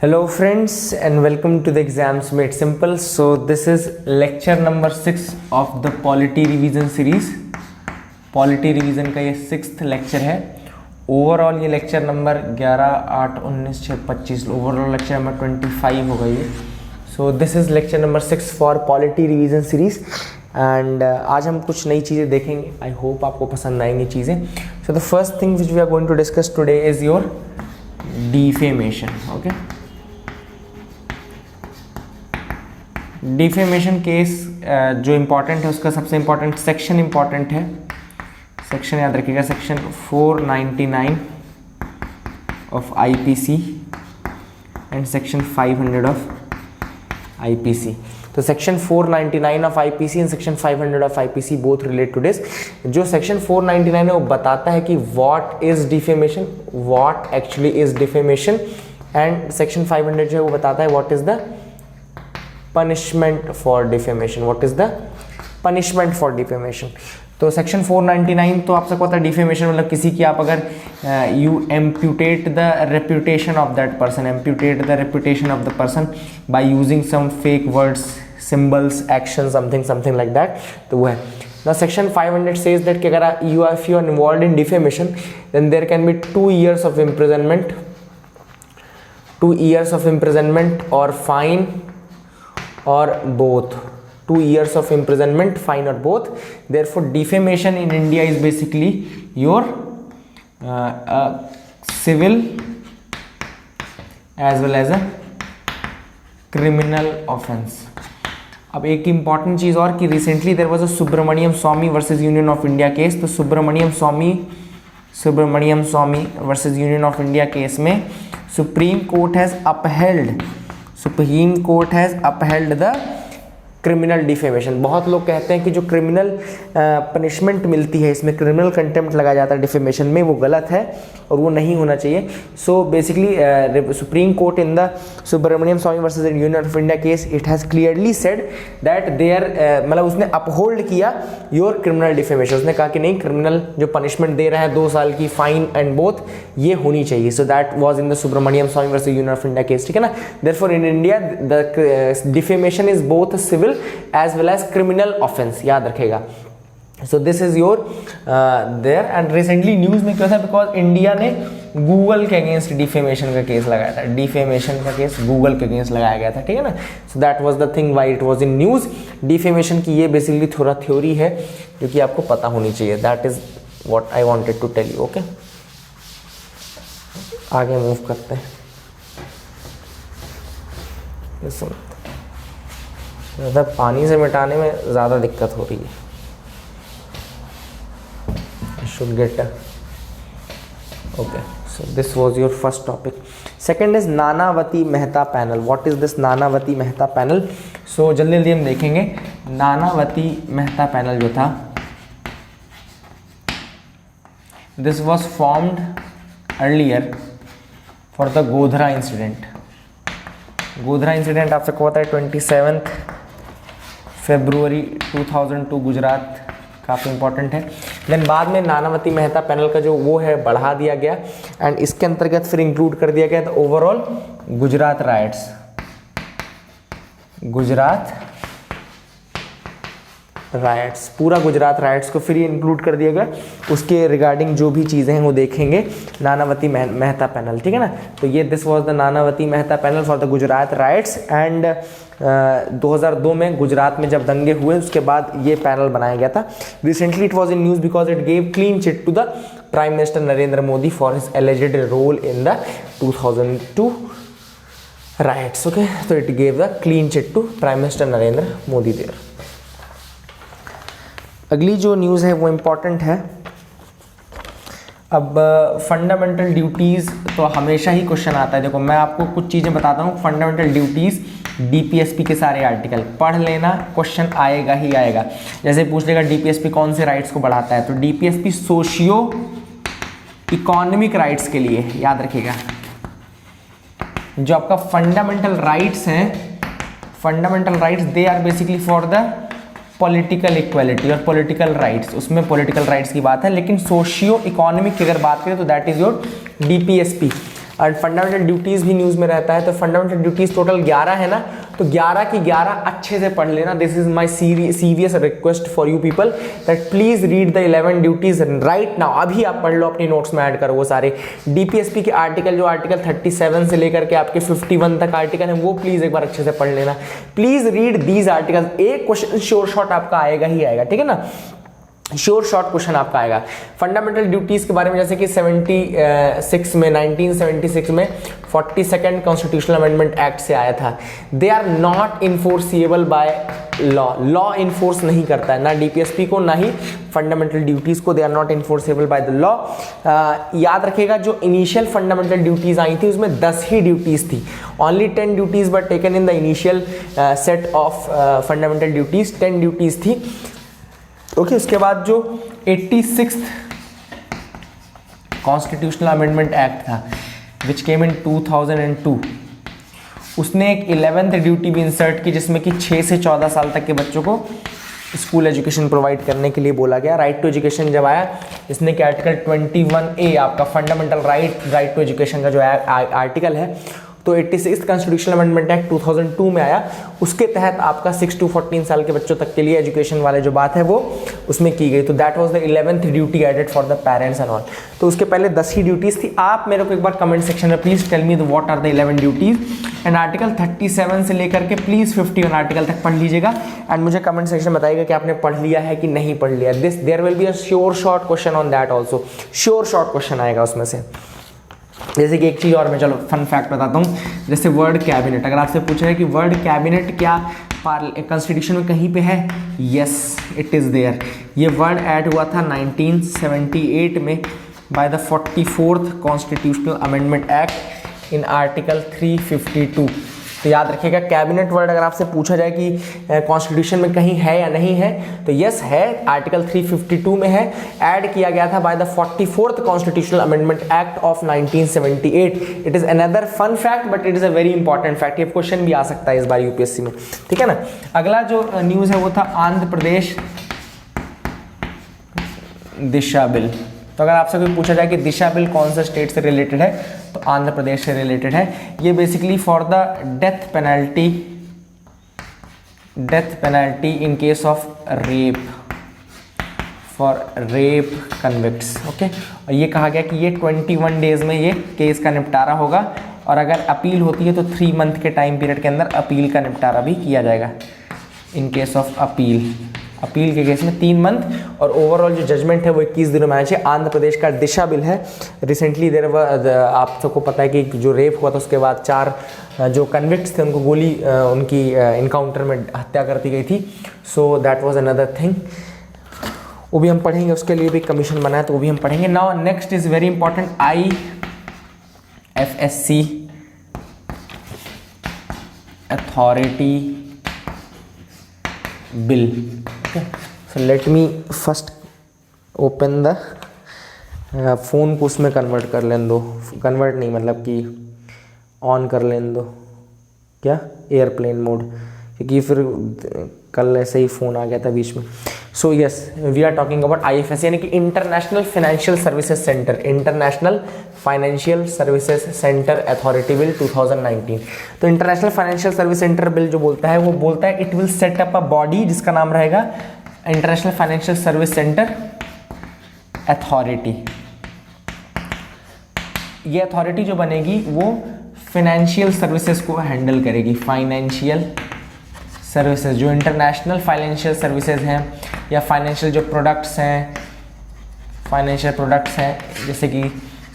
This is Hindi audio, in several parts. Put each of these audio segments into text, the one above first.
Hello friends and welcome to the Exams Made Simple. So this is lecture number 6 of the Polity Revision series. Polity Revision का ये 6th lecture है. ओवरऑल ये lecture number 11, 8, 19, 6, 25, overall lecture number 25 होगा ये. So this is lecture number 6 for polity revision series and आज हम कुछ नई चीज़ें देखेंगे. आई होप आपको पसंद आएंगी चीज़ें. So the first thing which we are going to discuss today is your defamation. Okay, defamation case जो इम्पॉर्टेंट है उसका सबसे इम्पॉर्टेंट सेक्शन इम्पॉर्टेंट है. सेक्शन याद रखिएगा, section 499 of IPC and section 500 of IPC. तो section 499 of IPC and section 500 of IPC both relate to this. जो सेक्शन 499 है वो बताता है कि what is defamation, what actually is defamation, and section 500 जो है वो बताता है what is the punishment for defamation. What is the punishment for defamation? तो सेक्शन 499 तो आप सबको पता है डिफेमेशन मतलब किसी की आप अगर you amputate the reputation of that person, amputate the reputation of the person by using some fake words, symbols, action, something like that, तो वो है. Now section 500 says that कि अगर if you are involved in defamation then there can be 2 years of imprisonment, 2 years of imprisonment or fine or both. 2 years of imprisonment, fine or both. Therefore defamation in India is basically your civil as well as a criminal offense. अब एक इम्पॉर्टेंट चीज़ और कि recently there was a Subramanian Swamy versus Union of India case. तो Subramanian Swamy versus Union of India case में Supreme Court has upheld the criminal defamation. बहुत लोग कहते हैं कि जो क्रिमिनल पनिशमेंट मिलती है, इसमें क्रिमिनल कंटेम्प्ट लगाया जाता है डिफेमेशन में, वो गलत है और वो नहीं होना चाहिए. So basically Supreme Court in the Subramanian Swamy versus Union of India case it has clearly said that there मतलब उसने अपहोल्ड किया योर क्रिमिनल डिफेमेशन. उसने कहा कि नहीं, क्रिमिनल जो पनिशमेंट दे रहा है 2 साल की फाइन एंड बोथ, ये होनी चाहिए. So that was in the Subramanian Swamy versus Union of India case. ठीक है ना. Therefore in India the defamation is both civil as well as criminal offense, याद रखेगा. so this is your there and recently news में क्या था, because इंडिया ने गूगल के अगेंस्ट डिफेमेशन का केस लगाया था. डिफेमेशन का केस गूगल के अगेंस्ट लगाया गया था. ठीक है ना. so that was the thing why it was in news. Defamation की ये बेसिकली थोड़ा थ्योरी है जो कि आपको पता होनी चाहिए. that is what I wanted to tell you. okay, आगे मूव करते हैं. listen, ज़्यादा पानी से मिटाने में ज़्यादा दिक्कत हो रही है. Should get okay. So this was your first topic. Second is Nanavati Mehta panel. What is this Nanavati Mehta panel? So जल्दी जल्दी हम देखेंगे. नानावती मेहता पैनल जो था, this was formed earlier for the Godhra incident. Godhra incident आप सबको पता है 27 फरवरी 2002 गुजरात, काफ़ी इंपॉर्टेंट है. देन बाद में नानावती मेहता पैनल का जो वो है बढ़ा दिया गया एंड इसके अंतर्गत फिर इंक्लूड कर दिया गया था ओवरऑल गुजरात राइट्स, पूरा गुजरात राइट्स को फिर इंक्लूड कर दिया गया. उसके रिगार्डिंग जो भी चीज़ें हैं वो देखेंगे नानावती मेहता पैनल. ठीक है ना. तो ये this was the Nanavati Mehta panel for the Gujarat rights and 2002 में गुजरात में जब दंगे हुए उसके बाद ये पैनल बनाया गया था. Recently it was in news because it gave clean chit to the prime minister Narendra Modi for his alleged role in the 2002 riots. Okay, तो it gave the clean chit to prime minister Narendra Modi there. अगली जो न्यूज़ है वो इम्पॉर्टेंट है. अब फंडामेंटल ड्यूटीज़ तो हमेशा ही क्वेश्चन आता है. देखो मैं आपको कुछ चीज़ें बताता हूँ. फंडामेंटल ड्यूटीज़ डीपीएसपी के सारे आर्टिकल पढ़ लेना, क्वेश्चन आएगा ही आएगा. जैसे पूछ लेगा डीपीएसपी कौन से राइट्स को बढ़ाता है, तो डीपीएसपी सोशियो इकोनॉमिक राइट्स के लिए, याद रखिएगा. जो आपका फंडामेंटल राइट्स हैं, fundamental rights they are basically for the political equality और पॉलिटिकल राइट्स, उसमें पॉलिटिकल राइट्स की बात है. लेकिन सोशियो इकोनॉमिक की अगर बात करें तो दैट इज योर डीपीएसपी. और फंडामेंटल ड्यूटीज़ भी न्यूज़ में रहता है। तो फंडामेंटल ड्यूटीज़ टोटल 11 है ना, तो 11 की 11 अच्छे से पढ़ लेना। This is my serious request for you people that please read the 11 duties right now. अभी आप पढ़ लो, अपनी नोट्स में ऐड करो वो सारे डीपीएसपी के आर्टिकल, जो आर्टिकल 37 से लेकर के आपके 51 तक आर्टिकल है, वो प्लीज़ एक बार अच्छे से पढ़ लेना। Please read these article. एक क्वेश्चन श्योर शॉट आपका आएगा ही आएगा, ठीक है ना, श्योर शॉर्ट क्वेश्चन आपका आएगा। फंडामेंटल ड्यूटीज के बारे में जैसे कि 76 में 1976 में 42nd कॉन्स्टिट्यूशनल अमेंडमेंट एक्ट से आया था। They are not enforceable by law, law enforce नहीं करता है ना डीपीएसपी को, ना ही फंडामेंटल ड्यूटीज को। They are not enforceable by the law. याद रखिएगा, जो इनिशियल फंडामेंटल ड्यूटीज आई थी उसमें 10 ही ड्यूटीज थी। Only 10 duties were taken in the initial set of fundamental duties, 10 duties थी। ओके, उसके बाद जो 86th कॉन्स्टिट्यूशनल अमेंडमेंट एक्ट था विच केम इन 2002, उसने एक 11th ड्यूटी भी इंसर्ट की, जिसमें कि 6 से 14 साल तक के बच्चों को स्कूल एजुकेशन प्रोवाइड करने के लिए बोला गया। राइट टू एजुकेशन जब आया, इसने कि आर्टिकल 21A आपका फंडामेंटल राइट टू एजुकेशन का जो आर्टिकल है, तो 86th कॉन्स्टिट्यूशनल अमेंडमेंट एक्ट 2002 में आया। उसके तहत आपका 6 to 14 साल के बच्चों तक के लिए एजुकेशन वाले जो बात है वो उसमें की गई। तो that was the 11th duty added for the parents and all. तो उसके पहले 10 ही ड्यूटीज थी। आप मेरे को एक बार कमेंट सेक्शन में please tell me what are the 11 duties and article 37 से लेकर के प्लीज 51 आर्टिकल तक पढ़ लीजिएगा एंड मुझे कमेंट सेक्शन में बताइएगा कि आपने पढ़ लिया है कि नहीं पढ़ लिया। This there will be a sure short question on that also, sure short question आएगा उसमें से। जैसे कि एक चीज़ और मैं चलो फन फैक्ट बताता हूँ, जैसे वर्ड कैबिनेट, अगर आपसे पूछा है कि वर्ड कैबिनेट क्या कॉन्स्टिट्यूशन में कहीं पे है, यस इट इज़ देयर। ये वर्ड ऐड हुआ था 1978 में bye the 44th constitutional amendment act in article 352। तो याद रखिएगा, कैबिनेट वर्ड अगर आपसे पूछा जाए कि कॉन्स्टिट्यूशन में कहीं है या नहीं है, तो यस है, आर्टिकल 352 में है, ऐड किया गया था by the 44th constitutional amendment act of 1978। It is another fun fact but it is a very important fact. ये क्वेश्चन भी आ सकता है इस बार यूपीएससी में, ठीक है ना। अगला जो न्यूज़ है वो था आंध्र प्रदेश दिशा बिल। तो अगर आपसे कोई पूछा जाए कि दिशा बिल कौन सा स्टेट से रिलेटेड है, तो आंध्र प्रदेश से रिलेटेड है। ये basically for the death penalty in case of rape, for rape convicts. Okay, और ये कहा गया कि ये 21 डेज में ये केस का निपटारा होगा, और अगर अपील होती है तो 3 मंथ के टाइम पीरियड के अंदर अपील का निपटारा भी किया जाएगा इन केस ऑफ अपील के केस में 3 मंथ, और ओवरऑल जो जजमेंट है वो 21 दिनों में आना चाहिए। आंध्र प्रदेश का दिशा बिल है। रिसेंटली आप सबको पता है कि जो रेप हुआ था उसके बाद 4 जो कन्विक्ट्स थे उनको गोली उनकी इनकाउंटर में हत्या कर दी गई थी। सो दैट वाज अनदर थिंग, वो भी हम पढ़ेंगे, उसके लिए भी कमीशन बना है तो वो भी हम पढ़ेंगे। Now next is very important, IFSC authority bill. Okay, so let me first open the phone को उसमें कन्वर्ट कर लेने दो, कन्वर्ट नहीं मतलब कि ऑन कर लेने दो, क्या एयरप्लेन मोड, क्योंकि फिर कल ऐसे ही फ़ोन आ गया था बीच में। So yes, we are talking about IFSC यानी कि international financial services centre, international financial services centre authority bill 2019। तो international financial service centre bill जो बोलता है वो बोलता है it will set up a body जिसका नाम रहेगा international financial service centre authority. ये अथॉरिटी जो बनेगी वो फाइनेंशियल सर्विसेज को हैंडल करेगी। फाइनेंशियल सर्विसेज, जो इंटरनेशनल फाइनेंशियल सर्विसेज हैं या फाइनेंशियल जो प्रोडक्ट्स हैं, फाइनेंशियल प्रोडक्ट्स हैं जैसे कि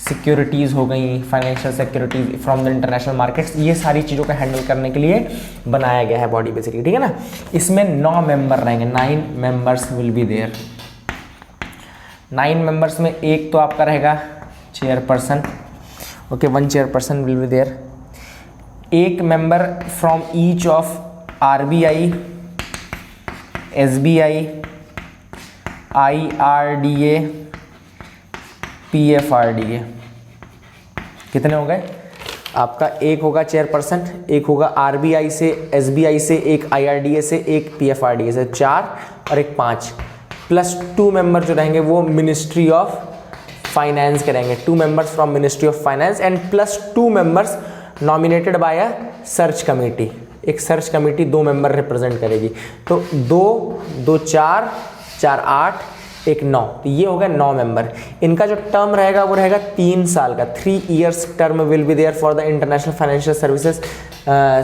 सिक्योरिटीज़ हो गई, financial securities from the international markets, ये सारी चीज़ों को हैंडल करने के लिए बनाया गया है बॉडी बेसिकली, ठीक है ना। इसमें 9 मेंबर रहेंगे, 9 members will be there. 9 members में एक तो आपका रहेगा chairperson, okay, 1 chairperson will be there. एक member from each of RBI, SBI, IRDA, PFRDA। कितने हो गए आपका? एक होगा चेयरपर्सन, एक होगा RBI से, SBI से, एक IRDA से, एक PFRDA से, 4 और एक 5, प्लस 2 मेंबर जो रहेंगे वो मिनिस्ट्री ऑफ फाइनेंस के रहेंगे, 2 members from ministry of finance and plus 2 members nominated by a search committee. एक सर्च कमेटी 2 मेंबर रिप्रेजेंट करेगी। तो 2 2 4 4 8 1 9, तो ये हो गया 9 मेंबर। इनका जो टर्म रहेगा वो रहेगा 3 साल का। 3 years term will be there for the international financial services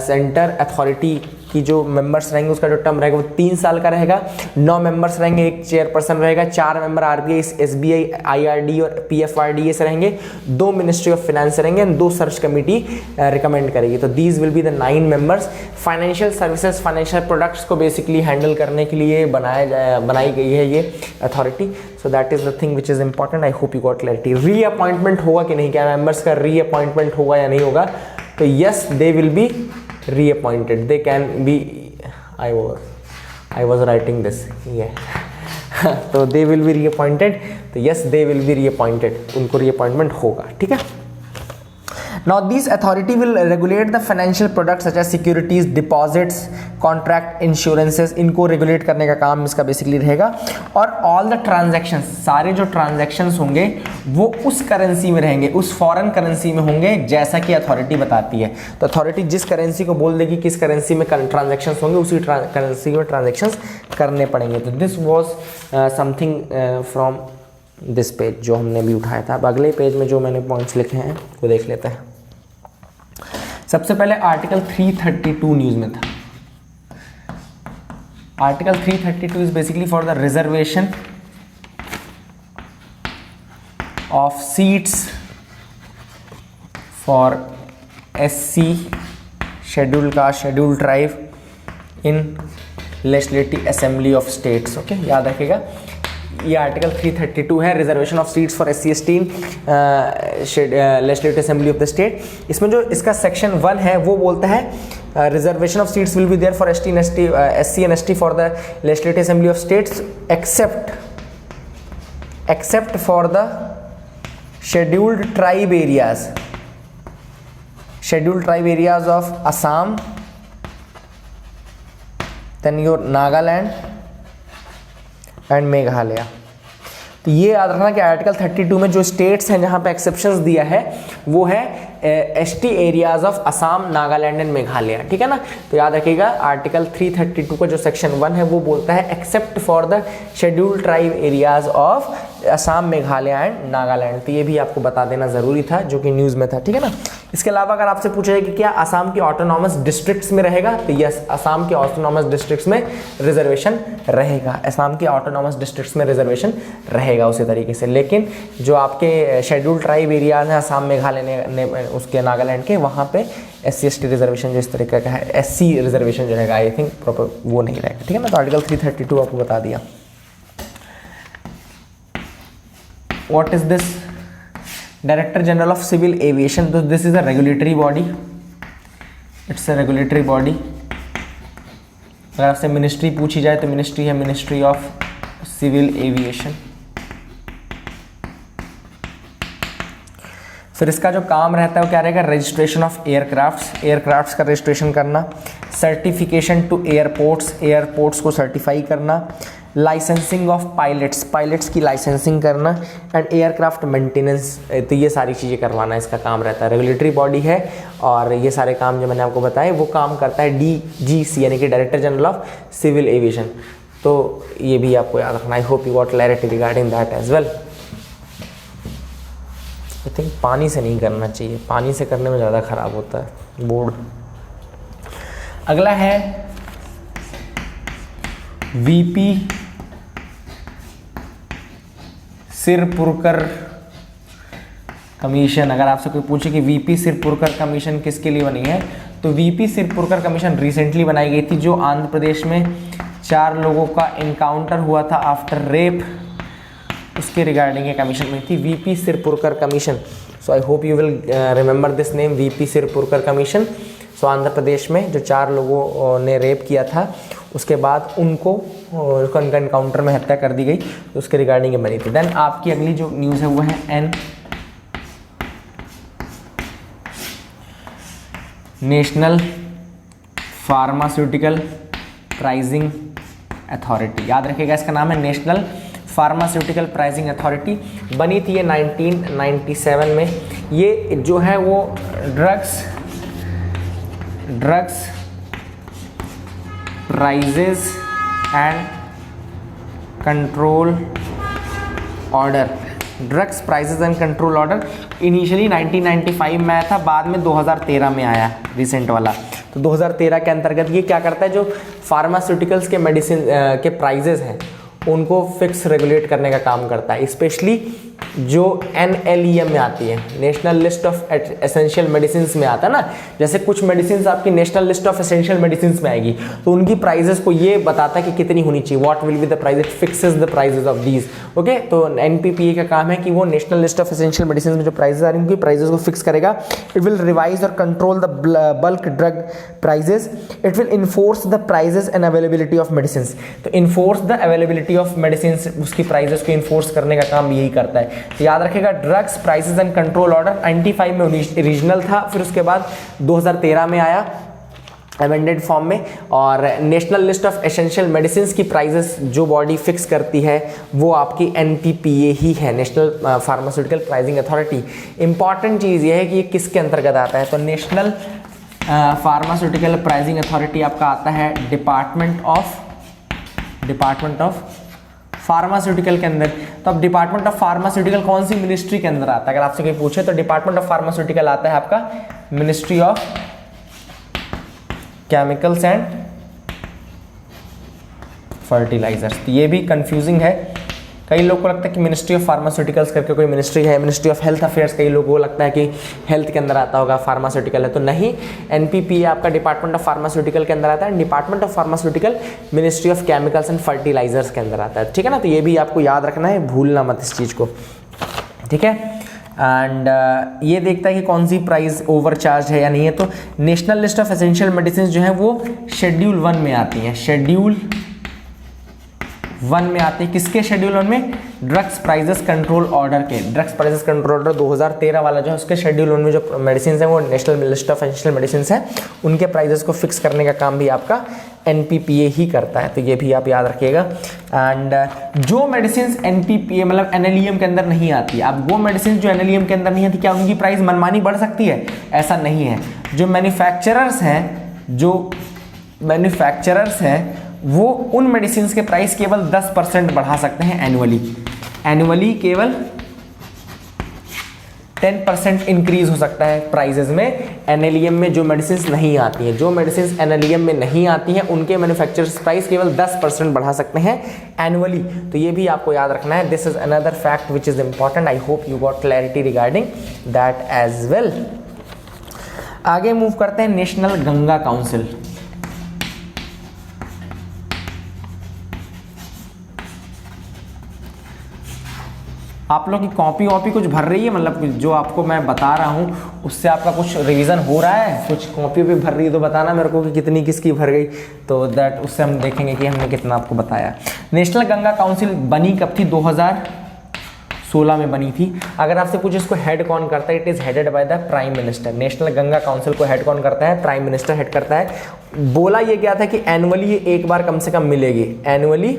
centre authority की जो मेंबर्स रहेंगे उसका जो टर्म रहेगा वो 3 साल का रहेगा। 9 मेंबर्स रहेंगे, एक चेयरपर्सन रहेगा, 4 मेंबर आरबीआई, एसबीआई, आईआरडी और पीएफआरडीए से रहेंगे, 2 मिनिस्ट्री ऑफ फाइनेंस से रहेंगे, 2 सर्च कमेटी रिकमेंड करेगी। तो these will be the 9 members. Financial services, financial products को बेसिकली हैंडल करने के लिए बनाई गई है ये authority. So that is the thing which is important. I hope you got clarity. Reappointment होगा कि नहीं, क्या मेंबर्स का रीअपॉइंटमेंट होगा या नहीं होगा? तो yes, they will be reappointed, they can be, I was writing this, yeah तो they will be reappointed, तो yes they will be reappointed, उनको reappointment होगा, ठीक है। Now this authority will regulate the financial products such as securities, deposits, contract, insurances, इनको regulate करने का काम इसका basically रहेगा। और all the transactions, सारे जो transactions होंगे वो उस करेंसी में रहेंगे, उस फॉरेन करेंसी में होंगे जैसा कि अथॉरिटी बताती है। तो अथॉरिटी जिस करेंसी को बोल देगी किस करेंसी में ट्रांजेक्शन्स होंगे उसी करेंसी में ट्रांजेक्शन्स करने पड़ेंगे। तो this was something from this page जो हमने भी उठाया था। अब अगले पेज में जो मैंने पॉइंट्स लिखे हैं वो देख लेते हैं। सबसे पहले आर्टिकल 332 न्यूज़ में था। Article 332 is basically for the reservation of seats for SC, scheduled caste, scheduled tribe in legislative assembly of states। Okay, याद रखिएगा ये आर्टिकल 332 है, reservation of seats for SC ST in legislative assembly of the state. इसमें जो इसका सेक्शन 1 है वो बोलता है reservation of seats will be there for SC and ST for the legislative assembly of states except for the scheduled tribe areas of Assam, then your Nagaland and Meghalaya. तो ये याद रखना कि आर्टिकल 32 में जो स्टेट्स हैं जहाँ पे एक्सेप्शंस दिया है वो है ST areas of Assam, Nagaland and Meghalaya, ठीक है ना। तो याद रखिएगा आर्टिकल 332 का जो सेक्शन 1 है वो बोलता है except for the scheduled tribe areas of Assam, Meghalaya and Nagaland. तो ये भी आपको बता देना ज़रूरी था जो कि न्यूज़ में था, ठीक है ना। इसके अलावा अगर आपसे पूछा जाए कि क्या असम के ऑटोनॉमस डिस्ट्रिक्ट्स में रहेगा, तो यस, असम के ऑटोनॉमस डिस्ट्रिक्ट्स में रिजर्वेशन रहेगा, असम के ऑटोनॉमस डिस्ट्रिक्ट्स में रिजर्वेशन रहेगा उसी तरीके से। लेकिन जो आपके शेड्यूल्ड ट्राइब एरियाज हैं असम, मेघालय ने उसके नागालैंड के, वहाँ पे SC ST रिजर्वेशन जो इस तरीके का है, SC रिजर्वेशन जो रहेगा आई थिंक प्रॉपर वो नहीं रहेगा, ठीक है ना। तो आर्टिकल 332 आपको बता दिया। What is this? Director general of civil aviation. तो this is a regulatory body, it's a regulatory body. अगर आपसे मिनिस्ट्री पूछी जाए तो मिनिस्ट्री है मिनिस्ट्री ऑफ सिविल एविएशन। फिर इसका जो काम रहता है वो क्या रहेगा? रजिस्ट्रेशन ऑफ एयरक्राफ्ट्स का रजिस्ट्रेशन करना, सर्टिफिकेशन टू एयरपोर्ट्स को सर्टिफाई करना, लाइसेंसिंग ऑफ पायलट्स की लाइसेंसिंग करना एंड एयरक्राफ्ट मेंटेनेंस। तो ये सारी चीज़ें करवाना इसका काम रहता है। रेगुलेटरी बॉडी है और ये सारे काम जो मैंने आपको बताए वो काम करता है DGC यानी कि director general of civil aviation. तो ये भी आपको याद रखना। I hope you got clarity regarding that as well. I think पानी से नहीं करना चाहिए, पानी से करने में ज़्यादा ख़राब होता है बोर्ड। अगला है VP सिरपुरकर कमीशन। अगर आपसे कोई पूछे कि VP सिरपुरकर कमीशन किसके लिए बनी है, तो VP सिरपुरकर कमीशन रिसेंटली बनाई गई थी, जो आंध्र प्रदेश में 4 लोगों का इनकाउंटर हुआ था आफ्टर रेप, उसके रिगार्डिंग ये कमीशन बनी थी, VP Sirpurkar commission. So I hope you will remember this name, VP Sirpurkar commission. सो आंध्र प्रदेश में जो 4 लोगों ने रेप किया था उसके बाद उनका इनकाउंटर में हत्या कर दी गई, तो उसके रिगार्डिंग ये बनी थी। देन आपकी अगली जो न्यूज़ है वो है नेशनल फार्मास्यूटिकल प्राइसिंग अथॉरिटी। याद रखिएगा इसका नाम है नेशनल फार्मास्यूटिकल प्राइसिंग अथॉरिटी बनी थी ये 1997 में। ये जो है वो drugs prices and control order, drugs prices and control order initially 1995 में आया था, बाद में 2013 में आया रिसेंट वाला। तो 2013 के अंतर्गत ये क्या करता है, जो फार्मास्यूटिकल्स के मेडिसिन के प्राइजेस हैं उनको फिक्स रेगुलेट करने का काम करता है। स्पेशली जो NLEM में आती है, national list of essential medicine में आता है ना, जैसे कुछ मेडिसिन आपकी national list of essential medicine में आएगी तो उनकी प्राइजेस को ये बताता है कि कितनी होनी चाहिए, what will be the price, it fixes the prices of these. Okay, तो NPPA का काम है कि वो national list of essential medicine में जो प्राइजेस आ रही हैं उनकी प्राइजेस को फिक्स करेगा। इट विल रिवाइज और control the bulk drug prices, it will enforce the prices and availability of medicine. तो enforce the availability of medicine, उसकी प्राइजेस को इन्फोर्स करने का काम यही करता है। तो याद रखेगा, drugs prices and control order 95 में ओरिजिनल था, फिर उसके बाद 2013 में आया अमेंडेड फॉर्म में। और national list of essential medicine की प्राइजेस जो बॉडी फिक्स करती है वो आपकी NPPA ही है, national pharmaceutical pricing authority. Important चीज़ ये है कि ये किसके अंतर्गत आता है, तो नेशनल फार्मास्यूटिकल प्राइसिंग अथॉरिटी आपका आता है डिपार्टमेंट ऑफ फार्मास्यूटिकल के अंदर। तो अब डिपार्टमेंट ऑफ फार्मास्यूटिकल कौन सी मिनिस्ट्री के अंदर आता है, अगर आपसे कोई पूछे तो डिपार्टमेंट ऑफ फार्मास्यूटिकल आता है आपका ministry of chemicals and fertilisers. तो ये भी कंफ्यूजिंग है, कई लोगों को लगता है कि मिनिस्ट्री ऑफ फार्मास्यूटिकल्स करके कोई मिनिस्ट्री है, मिनिस्ट्री ऑफ हेल्थ अफेयर्स, कई लोगों को लगता है कि हेल्थ के अंदर आता होगा, फार्मास्यूटिकल है, तो नहीं। NPPA आपका डिपार्टमेंट ऑफ फार्मास्यूटिकल के अंदर आता है, department of pharmaceutical ministry of chemicals and fertilisers के अंदर आता है, ठीक है ना। तो ये भी आपको याद रखना है, भूलना मत इस चीज़ को, ठीक है। एंड ये देखता है कि कौन सी प्राइस ओवरचार्ज है या नहीं है। तो national list of essential medicine जो है वो शेड्यूल 1 में आती है, शेड्यूल 1 में आती है। किसके शेड्यूल 1 में, ड्रग्स प्राइजेस कंट्रोल ऑर्डर के। ड्रग्स प्राइजेस कंट्रोल ऑर्डर 2013 वाला जो है उसके शेड्यूल 1 में जो मेडिसिन है वो national list of essential medicine है, उनके प्राइजेस को फिक्स करने का काम भी आपका NPPA ही करता है। तो ये भी आप याद रखिएगा। एंड जो मेडिसिन NPPA मतलब NLEM के अंदर नहीं आती, अब वो मेडिसिन जो NLEM के अंदर नहीं आती, क्या उनकी प्राइस मनमानी बढ़ सकती है? ऐसा नहीं है। जो मैन्युफैक्चरर्स हैं वो उन मेडिसिन के प्राइस केवल 10% बढ़ा सकते हैं एनुअली केवल 10% इंक्रीज हो सकता है प्राइजेज में। NLEM में जो मेडिसिन नहीं आती हैं, जो मेडिसिन NLEM में नहीं आती हैं उनके मैन्युफैक्चरर्स प्राइस केवल 10% बढ़ा सकते हैं एनुअली। तो ये भी आपको याद रखना है। This is another fact which is important. I hope you got clarity regarding that as well. आगे मूव करते हैं नेशनल गंगा काउंसिल। आप लोग की कॉपी वॉपी कुछ भर रही है, मतलब जो आपको मैं बता रहा हूँ उससे आपका कुछ रिवीजन हो रहा है? कुछ कॉपी भी भर रही है तो बताना मेरे को कि कितनी किसकी भर गई, तो दैट उससे हम देखेंगे कि हमने कितना आपको बताया। नेशनल गंगा काउंसिल बनी कब थी? 2016 में बनी थी। अगर आपसे पूछे इसको हेड कौन करता है, it is headed by the prime minister. National Ganga council को हेड कौन करता है? प्राइम मिनिस्टर हेड करता है। बोला ये गया था कि एनुअली ये एक बार कम से कम मिलेगी, एनुअली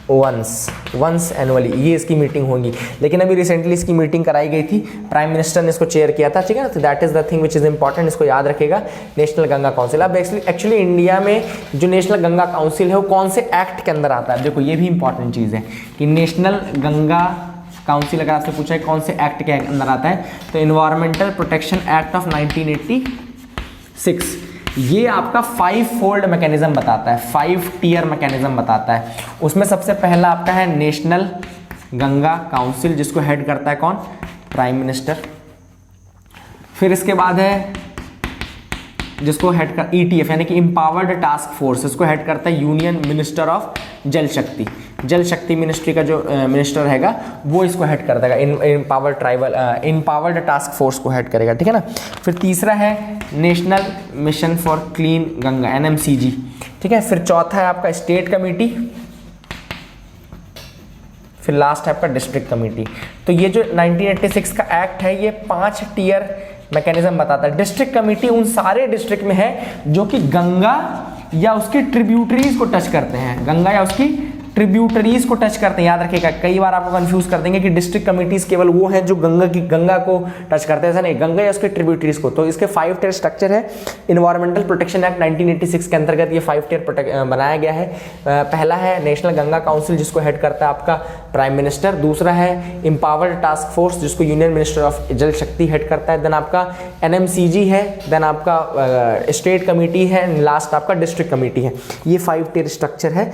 वंस एनुअली ये इसकी मीटिंग होगी। लेकिन अभी रिसेंटली इसकी मीटिंग कराई गई थी, प्राइम मिनिस्टर ने इसको चेयर किया था, ठीक है ना। तो that is the thing which is important, इसको याद रखेगा। National Ganga council. अब एक्चुअली इंडिया में जो नेशनल गंगा काउंसिल है वो कौन से एक्ट के अंदर आता है? देखो ये भी इंपॉर्टेंट चीज़ है कि नेशनल गंगा काउंसिल अगर आपसे पूछा है कौन से एक्ट के अंदर आता है, तो इन्वायरमेंटल प्रोटेक्शन एक्ट ऑफ 1986। ये आपका 5 फोल्ड मैकेनिज्म बताता है, 5 टियर मैकेनिज्म बताता है। उसमें सबसे पहला आपका है नेशनल गंगा काउंसिल, जिसको हेड करता है कौन? Prime minister. फिर इसके बाद है जिसको हेड कर ETF यानी कि इम्पावर्ड टास्क फोर्स, इसको हेड करता है यूनियन मिनिस्टर ऑफ जल शक्ति। जल शक्ति मिनिस्ट्री का जो मिनिस्टर हैगा वो इसको हेड कर देगा, इम्पावर्ड टास्क फोर्स को हेड करेगा, ठीक है ना। फिर तीसरा है national mission for clean Ganga, NMCG, ठीक है। फिर चौथा है आपका स्टेट कमेटी, फिर लास्ट है आपका डिस्ट्रिक्ट कमेटी। तो ये जो 1986 का एक्ट है ये 5 टियर मैकेनिज्म बताता है। डिस्ट्रिक्ट कमेटी उन सारे डिस्ट्रिक्ट में है जो कि गंगा या उसके ट्रिब्यूटरीज को टच करते हैं, गंगा या उसकी ट्रिब्यूटरीज को टच करते हैं। याद रखिएगा, कई बार आपको कंफ्यूज कर देंगे कि डिस्ट्रिक्ट कमिटीज केवल वो हैं जो गंगा को टच करते हैं, ऐसा नहीं, गंगा या उसके ट्रिब्यूटरीज को। तो इसके 5 टियर स्ट्रक्चर है। इन्वायरमेंटल प्रोटेक्शन एक्ट 1986 के अंतर्गत ये 5 टियर बनाया गया है। पहला है नेशनल गंगा काउंसिल, जिसको हेड करता है आपका प्राइम मिनिस्टर। दूसरा है एम्पावर्ड टास्क फोर्स, जिसको यूनियन मिनिस्टर ऑफ जल शक्ति हेड करता है। देन आपका NMCG है, देन आपका स्टेट कमेटी है, लास्ट आपका डिस्ट्रिक्ट कमेटी है। ये 5 टियर स्ट्रक्चर है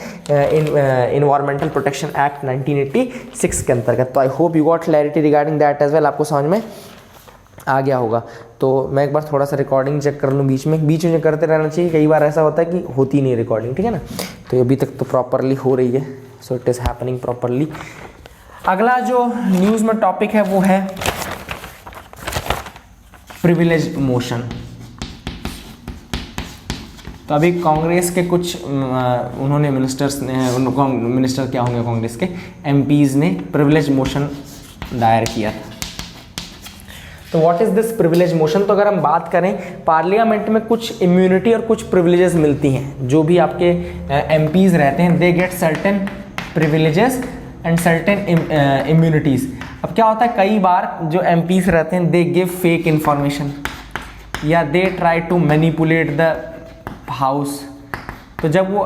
इन्वायरमेंटल प्रोटेक्शन एक्ट 1986 के अंतर्गत। तो I hope you got clarity regarding that as well, आपको समझ में आ गया होगा। तो मैं एक बार थोड़ा सा रिकॉर्डिंग चेक कर लूँ, बीच में करते रहना चाहिए, कई बार ऐसा होता है कि होती नहीं रिकॉर्डिंग, ठीक है ना। तो अभी तक तो प्रॉपरली हो रही है, so it is happening properly. अगला जो न्यूज़ में टॉपिक है वो है प्रिविलेज मोशन। तो अभी कांग्रेस के कुछ उन्होंने मिनिस्टर्स ने, मिनिस्टर क्या होंगे कांग्रेस के, MPs ने प्रिविलेज मोशन दायर किया था। तो what is this privilege motion? तो अगर हम बात करें, पार्लियामेंट में कुछ इम्यूनिटी और कुछ प्रिविलेजेस मिलती हैं। जो भी आपके MPs रहते हैं, they get certain privileges and certain immunities. अब क्या होता है, कई बार जो MPs रहते हैं, दे गिव फेक इंफॉर्मेशन या they try to manipulate the house. तो जब वो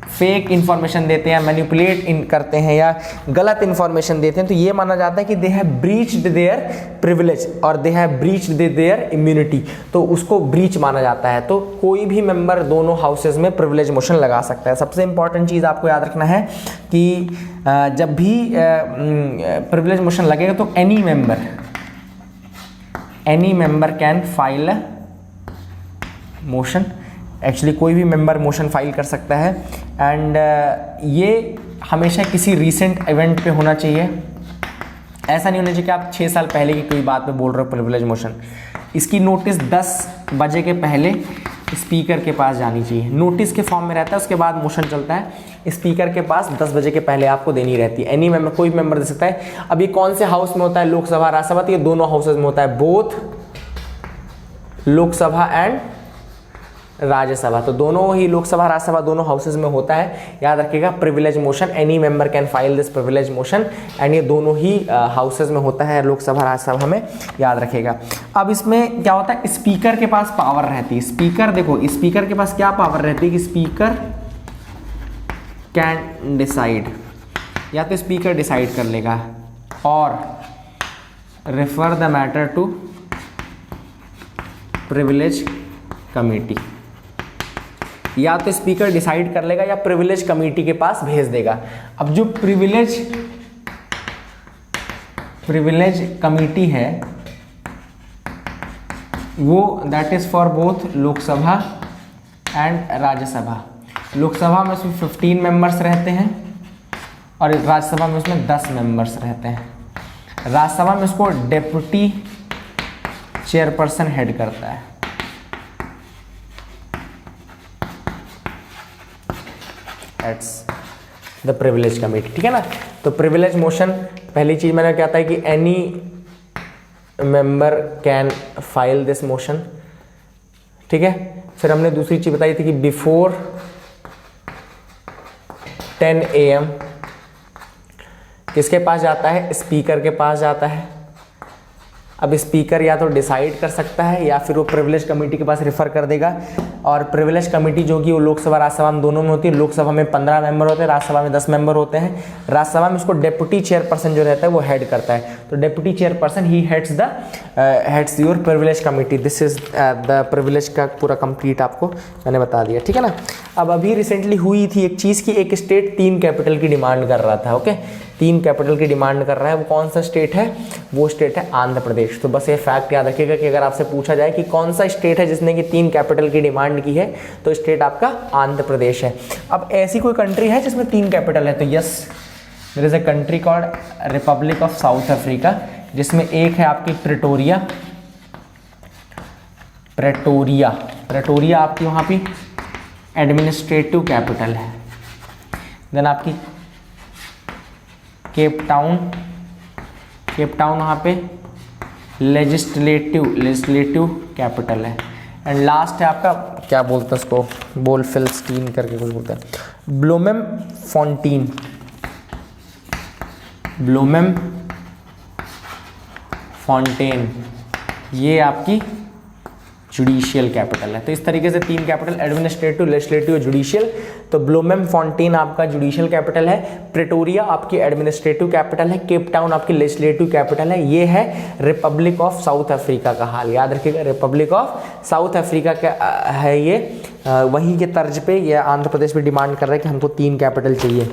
फेक इंफॉर्मेशन देते हैं, मैनिपुलेट करते हैं या गलत इंफॉर्मेशन देते हैं, तो ये माना जाता है कि they have breached their privilege और they have breached their immunity. तो उसको ब्रीच माना जाता है। तो कोई भी मेंबर दोनों हाउसेज में प्रिविलेज मोशन लगा सकता है। सबसे इंपॉर्टेंट चीज़ आपको याद रखना है कि जब भी प्रिविलेज मोशन लगेगा तो any member can file a motion. Actually कोई भी मेंबर मोशन फाइल कर सकता है। एंड ये हमेशा किसी रीसेंट इवेंट पे होना चाहिए। ऐसा नहीं होना चाहिए कि आप 6 साल पहले की कोई बात पे बोल रहे हो प्रिविलेज मोशन। इसकी नोटिस 10 बजे के पहले स्पीकर के पास जानी चाहिए। नोटिस के फॉर्म में रहता है, उसके बाद मोशन चलता है। स्पीकर के पास 10 बजे के पहले आपको देनी रहती है। एनी मेंबर, कोई मेंबर दे सकता है। अब ये कौन से हाउस में होता है? लोकसभा, राज्यसभा। तो ये दोनों हाउसेज में होता है, बोथ लोकसभा एंड राज्यसभा। तो दोनों ही लोकसभा राज्यसभा दोनों हाउसेज में होता है। याद रखिएगा, privilege motion, any member can file this privilege motion and ये दोनों ही हाउसेज में होता है, लोकसभा राज्यसभा में। याद रखिएगा। अब इसमें क्या होता है, स्पीकर के पास पावर रहती है। स्पीकर, देखो स्पीकर के पास क्या पावर रहती है कि स्पीकर कैन डिसाइड, या तो स्पीकर डिसाइड कर लेगा और refer the matter to privilege committee, या तो स्पीकर डिसाइड कर लेगा या प्रिविलेज कमेटी के पास भेज देगा। अब जो प्रिविलेज कमेटी है वो that is for both Lok Sabha and Rajya Sabha. Lok Sabha में उसमें 15 मेंबर्स रहते हैं और राज्यसभा में उसमें 10 मेंबर्स रहते हैं। राज्यसभा में उसको डेप्यूटी चेयरपर्सन हेड करता है। द प्रिविलेज कमेटी, ठीक है ना। तो प्रिविलेज मोशन, पहली चीज मैंने क्या था कि any member can file this motion, ठीक है। फिर हमने दूसरी चीज बताई थी कि बिफोर 10 AM किसके पास जाता है? स्पीकर के पास जाता है। अब स्पीकर या तो डिसाइड कर सकता है या फिर वो प्रिविलेज कमेटी के पास रेफर कर देगा। और प्रिविलेज कमेटी जो कि वो लोकसभा राज्यसभा में दोनों में होती है। लोकसभा में 15 मेंबर होते हैं, राज्यसभा में 10 मेंबर होते हैं। राज्यसभा में उसको डेप्यूटी चेयरपर्सन जो रहता है वो हेड करता है। तो deputy chairperson he heads your privilege committee. This is the privilege का पूरा कंप्लीट आपको मैंने बता दिया, ठीक है ना। अब अभी रिसेंटली हुई थी एक चीज़ की, एक स्टेट 3 कैपिटल की डिमांड कर रहा था। ओके, 3 कैपिटल की डिमांड कर रहा है। वो कौन सा स्टेट है? वो स्टेट है आंध्र प्रदेश। तो बस ये फैक्ट याद रखिएगा कि अगर आपसे पूछा जाए कि कौन सा स्टेट है जिसने कि 3 कैपिटल की डिमांड की है, तो स्टेट आपका आंध्र प्रदेश है। अब ऐसी कोई कंट्री है जिसमें 3 कैपिटल है? तो yes, there is a country called Republic of South Africa, जिसमें एक है आपकी प्रेटोरिया आपकी वहाँ पे एडमिनिस्ट्रेटिव कैपिटल है। देन आपकी केप टाउन वहाँ पे लेजिस्लेटिव कैपिटल है। एंड लास्ट है आपका, क्या बोलते हैं उसको, बोलफिल्स्टीन करके कुछ बोलते हैं, ब्लोमेम फॉन्टीन, ब्लोमेम फॉन्टेन, ये आपकी जुडिशियल कैपिटल है। तो इस तरीके से 3 कैपिटल, एडमिनिस्ट्रेटिव, लेजिस्लेटिव, जुडिशियल। तो ब्लोमेम फॉन्टेन आपका जुडिशियल कैपिटल है, प्रेटोरिया आपकी एडमिनिस्ट्रेटिव कैपिटल है, केप टाउन आपकी लेजिस्लेटिव कैपिटल है। ये है रिपब्लिक ऑफ साउथ अफ्रीका का हाल, याद रखिएगा, रिपब्लिक ऑफ साउथ अफ्रीका का है ये। वहीं के तर्ज पे ये आंध्र प्रदेश भी डिमांड कर रहा है कि हमको 3 कैपिटल चाहिए,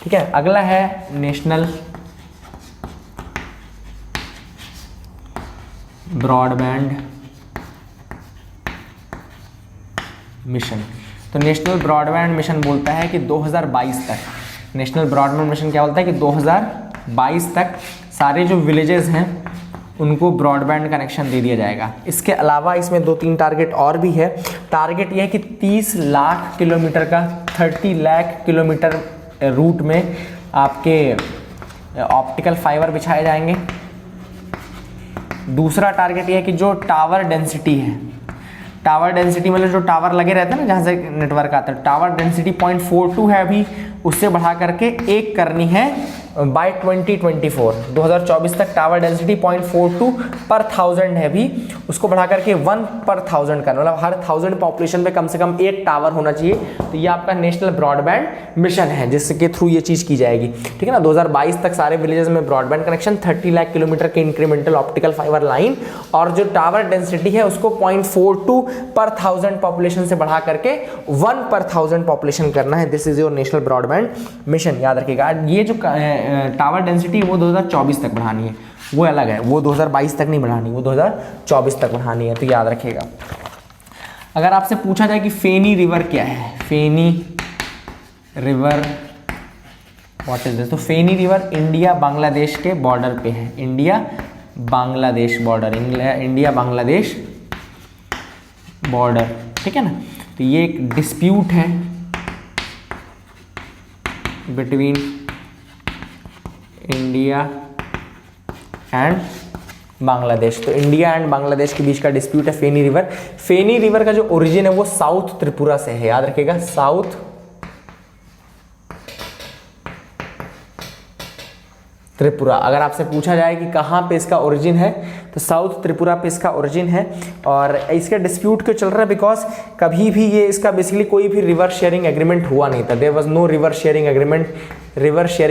ठीक है। अगला है नेशनल ब्रॉडबैंड मिशन। तो नेशनल ब्रॉडबैंड मिशन बोलता है कि 2022 तक, नेशनल ब्रॉडबैंड मिशन क्या बोलता है कि 2022 तक सारे जो विलेजेस हैं उनको ब्रॉडबैंड कनेक्शन दे दिया जाएगा। इसके अलावा इसमें 2-3 टारगेट और भी है। टारगेट ये है कि 30 लाख किलोमीटर का, 30 लाख किलोमीटर रूट में आपके ऑप्टिकल फाइबर बिछाए जाएंगे। दूसरा टारगेट ये है कि जो टावर डेंसिटी है, टावर डेंसिटी मतलब जो टावर लगे रहते हैं ना जहाँ से नेटवर्क आता है, टावर डेंसिटी 0.42 है अभी, उससे बढ़ा करके 1 करनी है बाय 2024 तक। टावर डेंसिटी 0.42 पर 1000 है अभी, उसको बढ़ा करके 1 पर 1000 करना, मतलब हर 1000 पॉपुलेशन पे कम से कम 1 टावर होना चाहिए। तो ये आपका नेशनल ब्रॉडबैंड मिशन है जिसके थ्रू ये चीज़ की जाएगी, ठीक है ना। 2022 तक सारे विलेजेस में ब्रॉडबैंड कनेक्शन, 30 लाख किलोमीटर के इंक्रीमेंटल ऑप्टिकल फाइबर लाइन, और जो टावर डेंसिटी है उसको 0.42 पर 1000 पॉपुलेशन से बढ़ा करके 1 पर 1000 पॉपुलेशन करना है। This is your national broadband mission, याद रखिएगा। ये जो टावर डेंसिटी वो 2024 तक बढ़ानी है, वो अलग है, वो 2022 तक नहीं बढ़ानी, वो 2024 तक बढ़ानी है, तो याद रखिएगा। अगर आपसे पूछा जाए कि फेनी रिवर क्या है, फेनी रिवर व्हाट इज दिस, तो फेनी रिवर इंडिया बांग्लादेश के बॉर्डर पे है, India Bangladesh border, India Bangladesh border, ठीक है ना। तो ये एक डिस्प्यूट है बिटवीन इंडिया एंड बांग्लादेश। तो इंडिया एंड बांग्लादेश के बीच का डिस्प्यूट है फेनी रिवर। फेनी रिवर का जो ओरिजिन है वो साउथ त्रिपुरा से है, याद रखिएगा, साउथ त्रिपुरा। अगर आपसे पूछा जाए कि कहाँ पे इसका ओरिजिन है, तो साउथ त्रिपुरा पे इसका ओरिजिन है। और इसका डिस्प्यूट क्यों चल रहा है, बिकॉज कभी भी ये इसका बेसिकली कोई भी रिवर शेयरिंग एग्रीमेंट हुआ नहीं था, there was no river sharing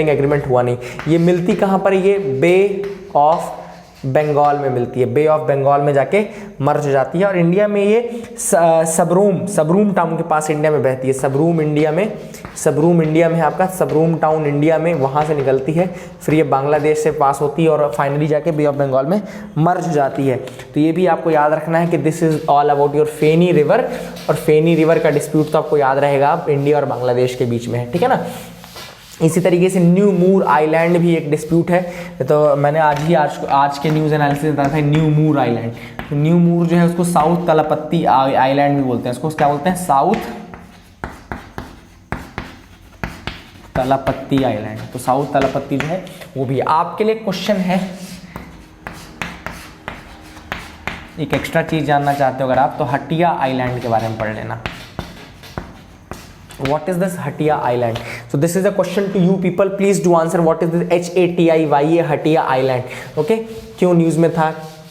agreement हुआ नहीं। ये मिलती कहाँ पर, ये बे ऑफ बंगाल में मिलती है, बे ऑफ बंगाल में जाके मर्ज हो जाती है। और इंडिया में ये सबरूम टाउन के पास इंडिया में बहती है, सबरूम इंडिया में आपका सबरूम टाउन इंडिया में, वहाँ से निकलती है, फिर ये बांग्लादेश से पास होती है और फाइनली जाके बे ऑफ बंगाल में मर्ज हो जाती है। तो ये भी आपको याद रखना है कि this is all about your Feni river. और फेनी रिवर का डिस्प्यूट तो आपको याद रहेगा इंडिया और बांग्लादेश के बीच में है, ठीक है ना। इसी तरीके से न्यू मूर आइलैंड भी एक डिस्प्यूट है। तो मैंने आज के न्यूज़ एनालिसिस बताया था न्यू मूर आइलैंड। तो न्यू मूर जो है उसको साउथ तलपत्ती आइलैंड भी बोलते हैं, उसको क्या बोलते हैं, साउथ तलपत्ती आइलैंड। तो साउथ तलपत्ती जो है वो भी आपके लिए क्वेश्चन है। एक एक्स्ट्रा चीज जानना चाहते हो अगर आप, तो हटिया आइलैंड के बारे में पढ़ लेना। What is this Hatia Island? So this is a question to you people. Please do answer. What is this HATIYA Hatia Island? Okay? क्यों न्यूज़ में था,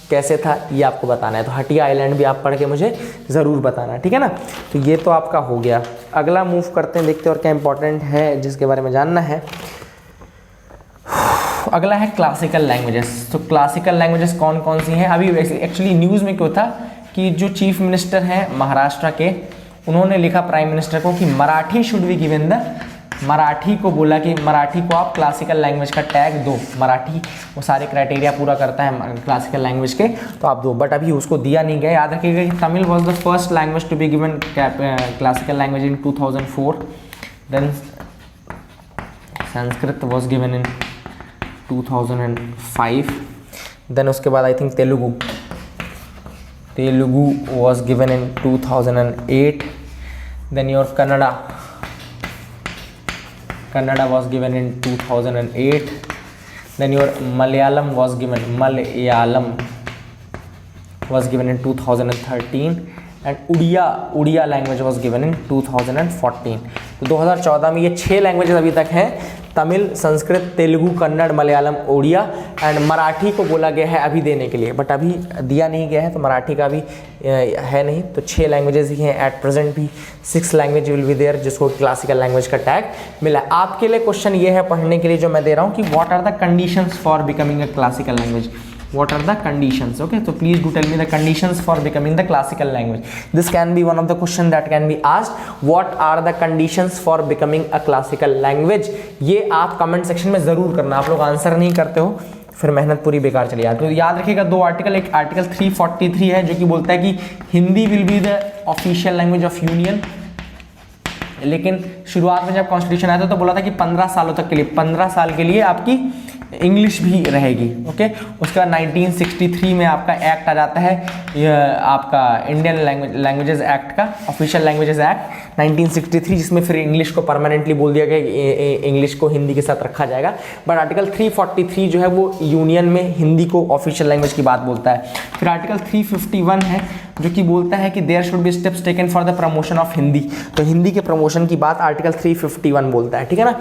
कैसे था, ये आपको बताना है। तो हटिया आइलैंड भी आप पढ़ के मुझे ज़रूर बताना, ठीक है ना। तो ये तो आपका हो गया। अगला मूव करते हैं, देखते हैं और क्या इंपॉर्टेंट है जिसके बारे में जानना है। अगला है क्लासिकल लैंग्वेजेस। तो क्लासिकल लैंग्वेजेस कौन कौन सी हैं? अभी एक्चुअली न्यूज़ में क्यों था कि जो चीफ मिनिस्टर हैं महाराष्ट्र के, उन्होंने लिखा प्राइम मिनिस्टर को कि Marathi should be given the, Marathi को बोला कि मराठी को आप क्लासिकल लैंग्वेज का टैग दो, मराठी वो सारे क्राइटेरिया पूरा करता है क्लासिकल लैंग्वेज के, तो आप दो। बट अभी उसको दिया नहीं गया। याद रखिएगा कि Tamil was the first language to be given classical language in 2004, then Sanskrit was given in 2005, then उसके बाद I think Telugu was given in 2008, then your Kannada was given in 2008, then your Malayalam was given in 2013, and Oriya language was given in 2014। तो 2014 में ये 6 लैंग्वेजेस अभी तक हैं, तमिल, संस्कृत, तेलुगु, कन्नड़, मलयालम, उड़िया एंड मराठी को बोला गया है अभी देने के लिए, बट अभी दिया नहीं गया है तो मराठी का भी है नहीं। तो 6 लैंग्वेजेस ही हैं एट प्रेजेंट, भी 6 लैंग्वेज विल बी देयर जिसको क्लासिकल लैंग्वेज का टैग मिला। आपके लिए क्वेश्चन ये है पढ़ने के लिए जो मैं दे रहा हूँ कि what are the conditions for becoming a classical language, what are the conditions? Okay, so please do tell me the conditions for becoming the classical language. This can be one of the question that can be asked. What are the conditions for becoming a classical language? ये आप कमेंट सेक्शन में जरूर करना। आप लोग आंसर नहीं करते हो फिर मेहनत पूरी बेकार चली जाती है। तो याद रखिएगा 2 आर्टिकल, एक आर्टिकल 343 है जो कि बोलता है कि Hindi will be the official language of union, लेकिन शुरुआत में जब कॉन्स्टिट्यूशन आया था तो बोला था कि 15 सालों तक के लिए, 15 साल के लिए आपकी इंग्लिश भी रहेगी। ओके, उसका 1963 में आपका एक्ट आ जाता है, आपका इंडियन लैंग्वेजेस एक्ट का, ऑफिशियल लैंग्वेजेस एक्ट 1963, जिसमें फिर इंग्लिश को परमानेंटली बोल दिया गया, इंग्लिश को हिंदी के साथ रखा जाएगा। बट आर्टिकल 343 जो है वो यूनियन में हिंदी को ऑफिशियल लैंग्वेज की बात बोलता है। फिर आर्टिकल 351 है जो कि बोलता है कि there should be steps taken for the promotion of Hindi. तो हिंदी के प्रमोशन की बात आर्टिकल 351 बोलता है, ठीक है ना।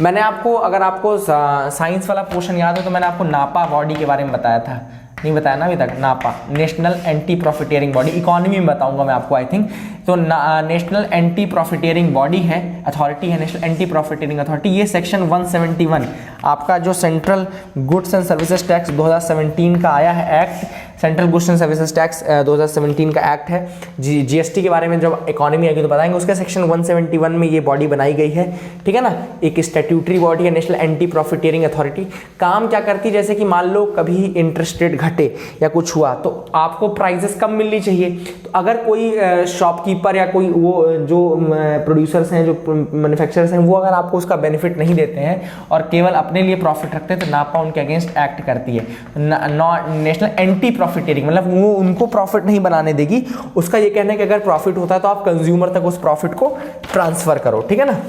मैंने आपको, अगर आपको साइंस वाला पोर्शन याद हो तो मैंने आपको नापा बॉडी के बारे में बताया था, नहीं बताया ना अभी तक? नापा, national anti profiteering body, economy में बताऊंगा मैं आपको आई थिंक। तो नेशनल एंटी प्रॉफिटियरिंग बॉडी है, अथॉरिटी है नेशनल एंटी प्रॉफिटियरिंग अथॉरिटी। ये सेक्शन 171 आपका जो central goods and services tax 2017 का आया है act, central goods and services tax 2017 का एक्ट है। जीएसटी के बारे में जब इकोनॉमी आएगी तो बताएंगे। उसके सेक्शन 171 में ये बॉडी बनाई गई है, ठीक है ना। एक स्टैट्यूटरी बॉडी है नेशनल एंटी प्रॉफिटियरिंग अथॉरिटी। काम क्या करती है, जैसे कि मान लो कभी इंटरेस्ट रेट घटे या कुछ हुआ तो आपको प्राइजेस कम मिलनी चाहिए। तो अगर कोई शॉपकीपर या कोई वो जो प्रोड्यूसर्स हैं, जो मैन्युफैक्चरर्स हैं, वो अगर आपको उसका बेनिफिट नहीं देते हैं और केवल अपने लिए प्रॉफिट रखते हैं तो नापा उनके अगेंस्ट एक्ट करती है। नेशनल एंटी प्रॉफिटियरिंग मतलब वो उनको प्रॉफिट नहीं बनाने देगी। उसका ये कहना है कि अगर प्रॉफिट होता है तो आप कंज्यूमर तक उस प्रॉफिट को ट्रांसफर करो, ठीक है ना।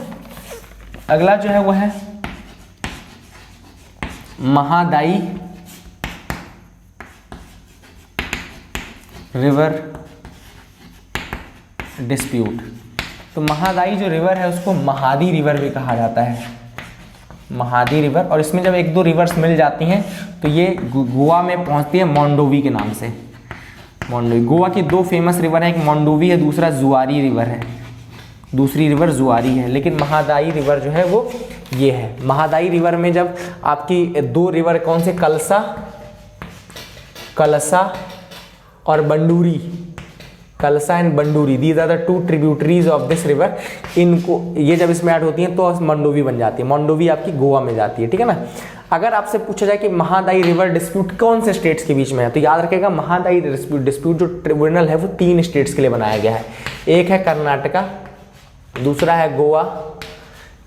अगला जो है वो है महादाई रिवर डिस्प्यूट। तो महादाई जो रिवर है उसको महादी रिवर भी कहा जाता है, महादी रिवर। और इसमें जब 1-2 रिवर्स मिल जाती हैं तो ये गोवा में पहुंचती है मोंडोवी के नाम से। मोंडोवी, गोवा की 2 फेमस रिवर है, एक मोंडोवी है, दूसरा जुआरी रिवर है, दूसरी रिवर जुआरी है। लेकिन महादाई रिवर जो है वो ये है। महादाई रिवर में जब आपकी 2 रिवर कौन से, कलसा और Banduri, Kalasa and Banduri, these are the 2 tributaries of this river. इनको ये जब इसमें ऐड होती हैं तो मंडोवी बन जाती है। मंडोवी आपकी गोवा में जाती है, ठीक है ना। अगर आपसे पूछा जाए कि महादाई रिवर डिस्प्यूट कौन से स्टेट्स के बीच में है तो याद रखेगा महादाई डिस्प्यूट जो ट्रिब्यूनल है वो 3 स्टेट्स के लिए बनाया गया है। एक है कर्नाटका, दूसरा है गोवा,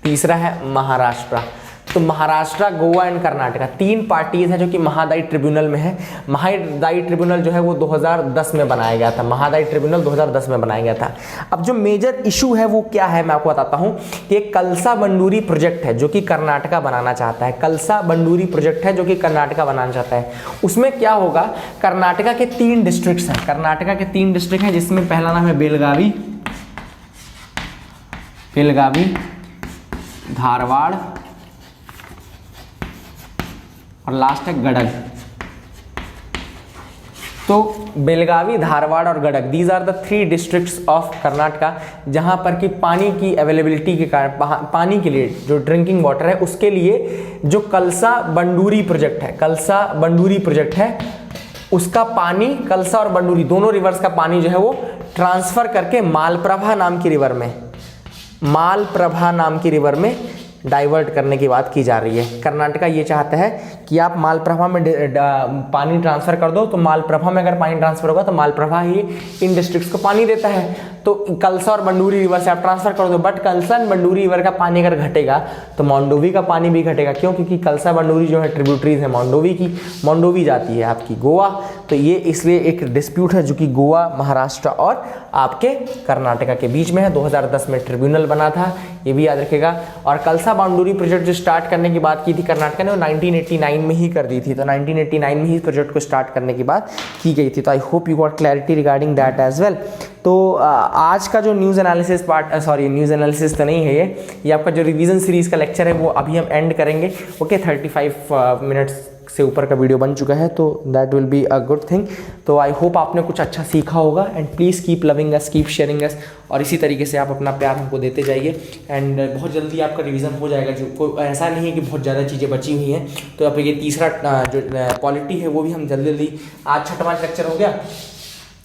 तीसरा है महाराष्ट्र। तो महाराष्ट्र, गोवा एंड कर्नाटका 3 पार्टीज हैं जो कि महादाई ट्रिब्यूनल में है। महादाई ट्रिब्यूनल जो है वो 2010 में बनाया गया था। महादाई ट्रिब्यूनल 2010 में बनाया गया था। अब जो मेजर इशू है वो क्या है मैं आपको बताता हूं कि एक कलसा बंडूरी प्रोजेक्ट है जो कि कर्नाटका बनाना चाहता है। कलसा बंडूरी प्रोजेक्ट है जो कि कर्नाटका बनाना चाहता है। उसमें क्या होगा, कर्नाटका के 3 डिस्ट्रिक्ट्स हैं, कर्नाटका के 3 डिस्ट्रिक्ट हैं जिसमें पहला नाम है बेलगावी, धारवाड़ और लास्ट है गडग। तो बेलगावी, धारवाड़ और Gadag, these are the 3 districts of Karnataka जहां पर कि पानी की अवेलेबिलिटी के कारण, पानी के लिए जो ड्रिंकिंग वाटर है उसके लिए जो कलसा बंडूरी प्रोजेक्ट है, कलसा बंडूरी प्रोजेक्ट है, उसका पानी, कलसा और बंडूरी दोनों रिवर्स का पानी जो है वो ट्रांसफर करके मालप्रभा नाम की रिवर में, मालप्रभा नाम की रिवर में डाइवर्ट करने की बात की जा रही है। कर्नाटका ये चाहता है कि आप मालप्रभा में पानी ट्रांसफर कर दो, तो मालप्रभा में अगर पानी ट्रांसफर होगा तो मालप्रभा ही इन डिस्ट्रिक्ट्स को पानी देता है। तो कलसा और बंडूरी रिवर से आप ट्रांसफर कर दो, बट कलसा एंड बंडूरी रिवर का पानी अगर घटेगा तो मोंडोवी का पानी भी घटेगा। क्यों? क्योंकि कलसा बंडूरी जो है ट्रिब्यूटरीज है मोंडोवी की, मोंडोवी जाती है आपकी गोवा। तो ये इसलिए एक डिस्प्यूट है जो कि गोवा, महाराष्ट्र और आपके कर्नाटका के बीच में है। 2010 में ट्रिब्यूनल बना था, ये भी याद रखेगा। और कलसा बाउंड्री प्रोजेक्ट जो स्टार्ट करने की बात की थी कर्नाटक ने, वो 1989 में ही कर दी थी। तो 1989 में ही प्रोजेक्ट को स्टार्ट करने की बात की गई थी। तो I hope you got clarity regarding that as well. तो आज का जो news analysis part, sorry news analysis तो नहीं है ये आपका जो रिवीजन सीरीज़ का लेक्चर है वो अभी हम एंड करेंगे। ओके 35 मिनट्स से ऊपर का वीडियो बन चुका है, तो that will be a good thing. तो आई होप आपने कुछ अच्छा सीखा होगा and please keep loving us, keep sharing अस, और इसी तरीके से आप अपना प्यार हमको देते जाइए एंड बहुत जल्दी आपका रिवीजन हो जाएगा। जो कोई ऐसा नहीं है कि बहुत ज़्यादा चीज़ें बची हुई हैं, तो अब ये तीसरा जो पॉलिटी है वो भी हम जल्दी जल्दी, आज छठवां लेक्चर हो गया,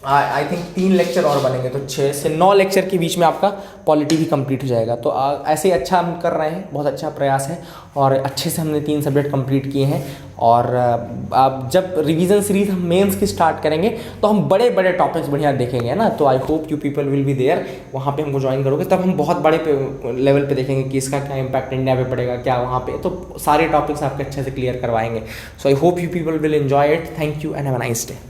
आई थिंक 3 लेक्चर और बनेंगे, तो 6 से 9 लेक्चर के बीच में आपका पॉलिटी भी कंप्लीट हो जाएगा। तो ऐसे ही अच्छा हम कर रहे हैं, बहुत अच्छा प्रयास है और अच्छे से हमने 3 सब्जेक्ट कंप्लीट किए हैं। और अब जब रिवीजन सीरीज हम मेंस की स्टार्ट करेंगे तो हम बड़े बड़े टॉपिक्स बढ़िया देखेंगे, है ना। तो I hope you people will be there, वहाँ पे हमको ज्वाइन करोगे, तब हम बहुत बड़े लेवल पे देखेंगे कि इसका क्या इम्पैक्ट इंडिया पे पड़ेगा, क्या वहाँ पे, तो सारे टॉपिक्स आपके अच्छे से क्लियर करवाएंगे। So I hope you people will enjoy it. Thank you and have a nice day.